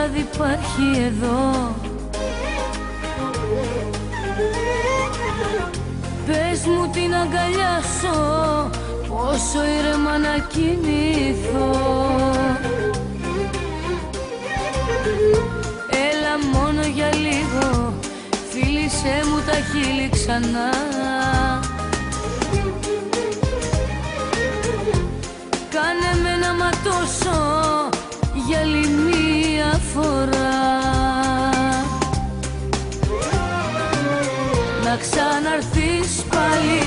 βράδυ υπάρχει εδώ. Πες μου τι να αγκαλιάσω, πόσο ήρεμα να κοιμηθώ. Έλα μόνο για λίγο, φίλησέ μου τα χείλη ξανά. Κάνε με να ματώσω για άλλη μία φορά. Να ξαναρθείς πάλι,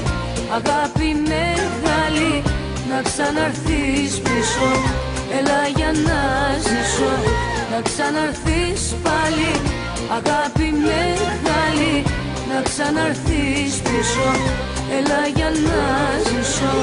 αγάπη μεγάλη, να ξαναρθείς πίσω, έλα για να ζήσω. Να ξαναρθείς πάλι, αγάπη μεγάλη, να ξαναρθείς πίσω, έλα για να ζήσω.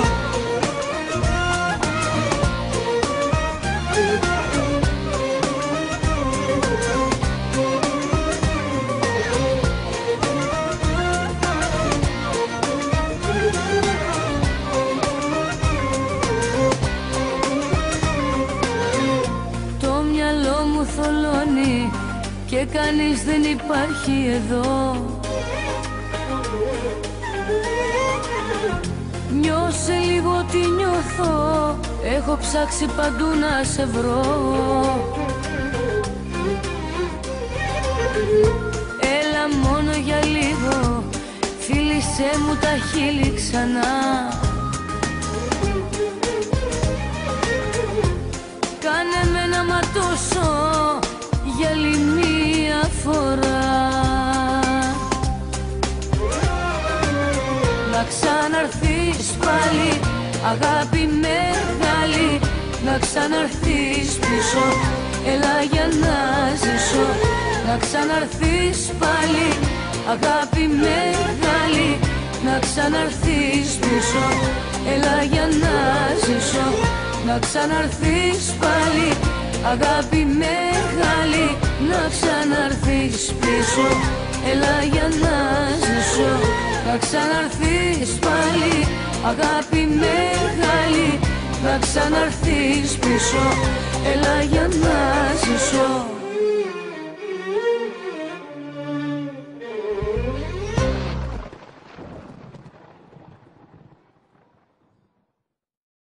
Θολώνει και κανείς δεν υπάρχει εδώ. Νιώσε λίγο τι νιώθω, έχω ψάξει παντού να σε βρω. Έλα μόνο για λίγο, φίλησέ μου τα χείλη ξανά. Κάνε με να ματώσω για άλλη μία φορά. Να ξαναρθείς πάλι, αγάπη μεγάλη, να ξαναρθείς πίσω, έλα για να ζήσω. Να ξαναρθείς πάλι, αγάπη μεγάλη, να ξαναρθείς πίσω, έλα για να ζήσω. Να ξαναρθείς πάλι, αγάπη μεγάλη, να ξαναρθείς πίσω, έλα για να ζήσω. Να ξαναρθείς πάλι, αγάπη μεγάλη, να ξαναρθείς πίσω,